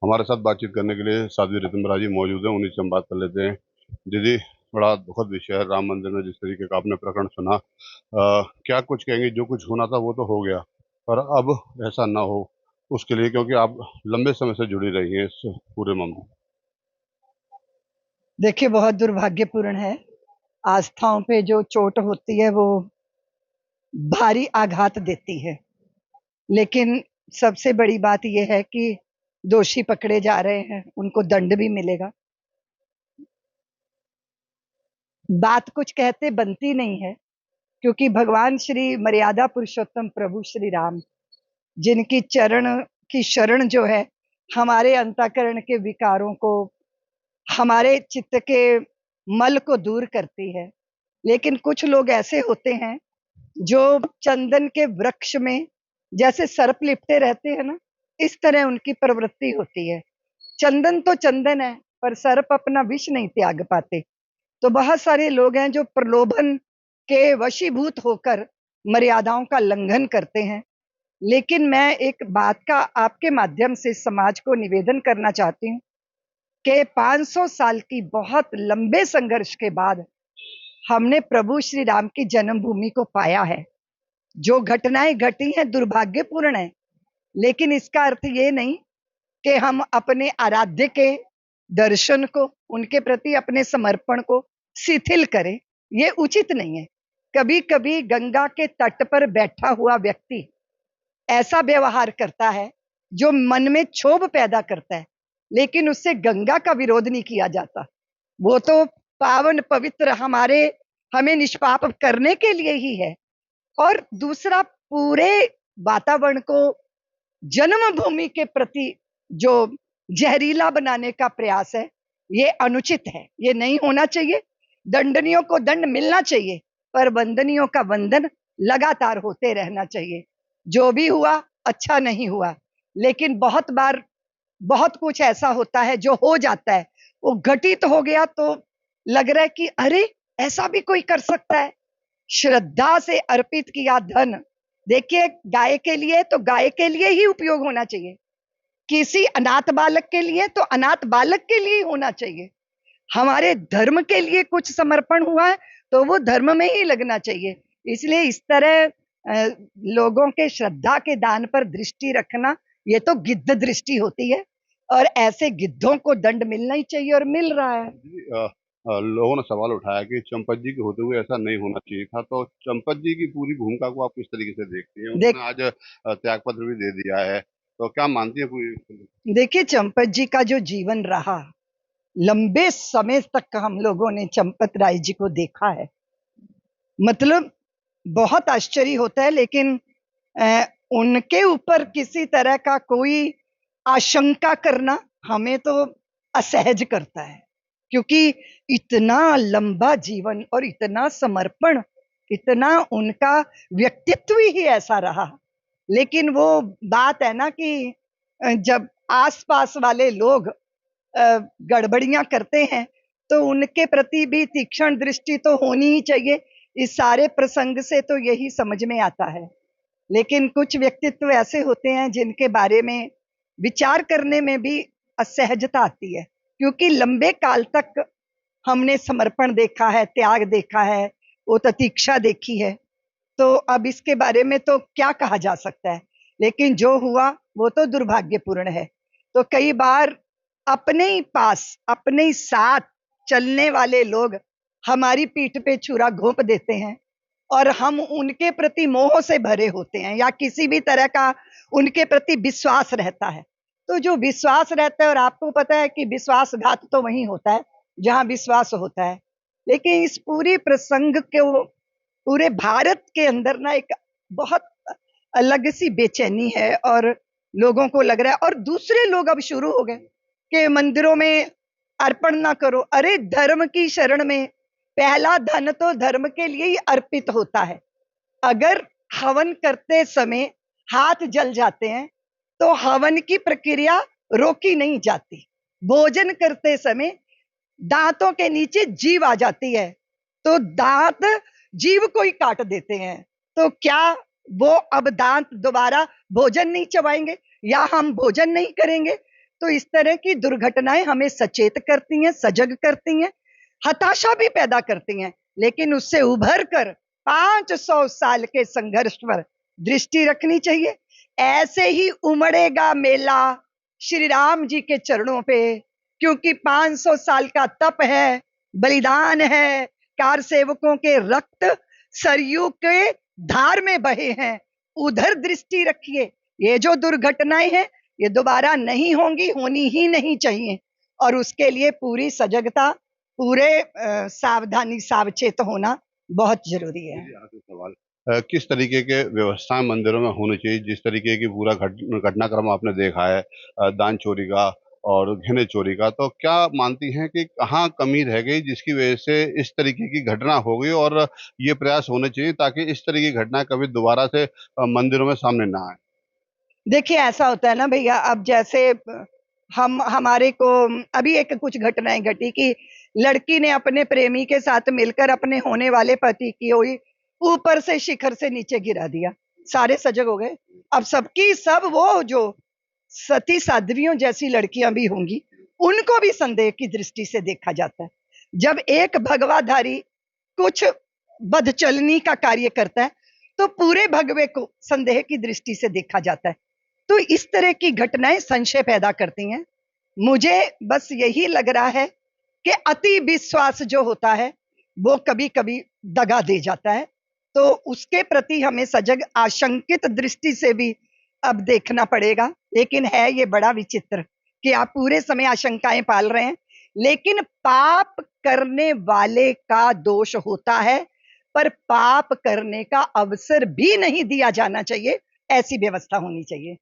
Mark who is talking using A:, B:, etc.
A: हमारे साथ बातचीत करने के लिए साध्वी ऋतुम्बरा जी मौजूद हैं, उन्हीं से हम बात कर लेते हैं। दीदी, बड़ा दुखद विषय है राम मंदिर में जिस तरीके का आपने प्रकरण सुना। क्या कुछ कहेंगे? जो कुछ होना था वो तो हो गया, पर अब ऐसा ना हो उसके लिए, क्योंकि आप लंबे समय से जुड़ी रही हैं इस पूरे मामले में।
B: देखिए, बहुत दुर्भाग्यपूर्ण है। आस्थाओं पे जो चोट होती है वो भारी आघात देती है। लेकिन सबसे बड़ी बात यह है कि दोषी पकड़े जा रहे हैं, उनको दंड भी मिलेगा। बात कुछ कहते बनती नहीं है, क्योंकि भगवान श्री मर्यादा पुरुषोत्तम प्रभु श्री राम, जिनकी चरण की शरण जो है हमारे अंतःकरण के विकारों को, हमारे चित्त के मल को दूर करती है। लेकिन कुछ लोग ऐसे होते हैं जो चंदन के वृक्ष में जैसे सर्प लिपटे रहते हैं ना, इस तरह उनकी प्रवृत्ति होती है। चंदन तो चंदन है, पर सर्प अपना विष नहीं त्याग पाते। तो बहुत सारे लोग हैं जो प्रलोभन के वशीभूत होकर मर्यादाओं का उल्लंघन करते हैं। लेकिन मैं एक बात का आपके माध्यम से समाज को निवेदन करना चाहती हूँ कि 500 साल की बहुत लंबे संघर्ष के बाद हमने प्रभु श्री राम की जन्मभूमि को पाया है। जो घटनाएं घटी हैं दुर्भाग्यपूर्ण है, लेकिन इसका अर्थ ये नहीं कि हम अपने आराध्य के दर्शन को, उनके प्रति अपने समर्पण को शिथिल करें। ये उचित नहीं है। कभी कभी गंगा के तट पर बैठा हुआ व्यक्ति ऐसा व्यवहार करता है जो मन में क्षोभ पैदा करता है, लेकिन उससे गंगा का विरोध नहीं किया जाता। वो तो पावन पवित्र हमें निष्पाप करने के लिए ही है। और दूसरा, पूरे वातावरण को जन्मभूमि के प्रति जो जहरीला बनाने का प्रयास है, ये अनुचित है। ये नहीं होना चाहिए। दंडनियों को दंड मिलना चाहिए, पर वंदनियों का वंदन लगातार होते रहना चाहिए। जो भी हुआ अच्छा नहीं हुआ, लेकिन बहुत बार बहुत कुछ ऐसा होता है जो हो जाता है, वो घटित हो गया तो लग रहा है कि अरे, ऐसा भी कोई कर सकता है। श्रद्धा से अर्पित किया धन, देखिए, गाय के लिए तो गाय के लिए ही उपयोग होना चाहिए, किसी अनाथ बालक के लिए तो अनाथ बालक के लिए ही होना चाहिए। हमारे धर्म के लिए कुछ समर्पण हुआ है तो वो धर्म में ही लगना चाहिए। इसलिए इस तरह लोगों के श्रद्धा के दान पर दृष्टि रखना, ये तो गिद्ध दृष्टि होती है, और ऐसे गिद्धों को दंड मिलना ही चाहिए, और मिल रहा है।
A: लोगों ने सवाल उठाया कि चंपत जी के होते हुए ऐसा नहीं होना चाहिए था, तो चंपत जी की पूरी भूमिका को आप किस तरीके से देखती हैं?
B: देख
A: उन्होंने आज त्यागपत्र भी दे दिया है, तो क्या मानती है पूरी?
B: देखिए, चंपत जी का जो जीवन रहा, लंबे समय तक हम लोगों ने चंपत राय जी को देखा है। मतलब बहुत आश्चर्य होता है, लेकिन उनके ऊपर किसी तरह का कोई आशंका करना हमें तो असहज करता है, क्योंकि इतना लंबा जीवन और इतना समर्पण, इतना उनका व्यक्तित्व ही ऐसा रहा। लेकिन वो बात है ना कि जब आसपास वाले लोग गड़बड़ियां करते हैं, तो उनके प्रति भी तीक्ष्ण दृष्टि तो होनी ही चाहिए। इस सारे प्रसंग से तो यही समझ में आता है। लेकिन कुछ व्यक्तित्व ऐसे होते हैं जिनके बारे में विचार करने में भी असहजता आती है, क्योंकि लंबे काल तक हमने समर्पण देखा है, त्याग देखा है, वो प्रतीक्षा देखी है। तो अब इसके बारे में तो क्या कहा जा सकता है। लेकिन जो हुआ वो तो दुर्भाग्यपूर्ण है। तो कई बार अपने ही पास, अपने ही साथ चलने वाले लोग हमारी पीठ पे छुरा घोंप देते हैं, और हम उनके प्रति मोह से भरे होते हैं, या किसी भी तरह का उनके प्रति विश्वास रहता है। तो जो विश्वास रहता है, और आपको पता है कि विश्वासघात तो वहीं होता है जहां विश्वास होता है। लेकिन इस पूरी प्रसंग को, पूरे भारत के अंदर ना एक बहुत अलग सी बेचैनी है, और लोगों को लग रहा है, और दूसरे लोग अब शुरू हो गए कि मंदिरों में अर्पण ना करो। अरे, धर्म की शरण में पहला धन तो धर्म के लिए ही अर्पित होता है। अगर हवन करते समय हाथ जल जाते हैं तो हवन की प्रक्रिया रोकी नहीं जाती। भोजन करते समय दांतों के नीचे जीभ आ जाती है, तो दांत जीभ को ही काट देते हैं। तो क्या वो अब दांत दोबारा भोजन नहीं चबाएंगे, या हम भोजन नहीं करेंगे? तो इस तरह की दुर्घटनाएं हमें सचेत करती हैं, सजग करती हैं, हताशा भी पैदा करती हैं, लेकिन उससे उभर कर 500 साल के संघर्ष पर दृष्टि रखनी चाहिए। ऐसे ही उमड़ेगा मेला श्री राम जी के चरणों पे, क्योंकि 500 साल का तप है, बलिदान है, कार सेवकों के रक्त सरयू के धार में बहे हैं, उधर दृष्टि रखिए। ये जो दुर्घटनाएं हैं ये दोबारा नहीं होंगी, होनी ही नहीं चाहिए, और उसके लिए पूरी सजगता, पूरे सावधानी, सावचेत होना बहुत जरूरी है।
A: आखिरी सवाल, किस तरीके के व्यवस्थाएं मंदिरों में होनी चाहिए? जिस तरीके की पूरा घटनाक्रम आपने देखा है, दान चोरी का और गहने चोरी का, तो क्या मानती हैं कि कहाँ कमी रह गई जिसकी वजह से इस तरीके की घटना हो गई, और ये प्रयास होने चाहिए ताकि इस तरह की घटना कभी दोबारा से मंदिरों में सामने ना आए?
B: देखिए ऐसा होता है ना भैया, अब जैसे हम हमारे को अभी एक कुछ घटनाएं घटी कि लड़की ने अपने प्रेमी के साथ मिलकर अपने होने वाले पति की हुई ऊपर से शिखर से नीचे गिरा दिया, सारे सजग हो गए। अब सबकी सब वो जो सती साध्वियों जैसी लड़कियां भी होंगी, उनको भी संदेह की दृष्टि से देखा जाता है। जब एक भगवाधारी कुछ बदचलनी का कार्य करता है तो पूरे भगवे को संदेह की दृष्टि से देखा जाता है। तो इस तरह की घटनाएं संशय पैदा करती हैं। मुझे बस यही लग रहा है कि अति विश्वास जो होता है वो कभी कभी दगा दे जाता है, तो उसके प्रति हमें सजग आशंकित दृष्टि से भी अब देखना पड़ेगा। लेकिन है ये बड़ा विचित्र कि आप पूरे समय आशंकाएं पाल रहे हैं, लेकिन पाप करने वाले का दोष होता है, पर पाप करने का अवसर भी नहीं दिया जाना चाहिए, ऐसी व्यवस्था होनी चाहिए।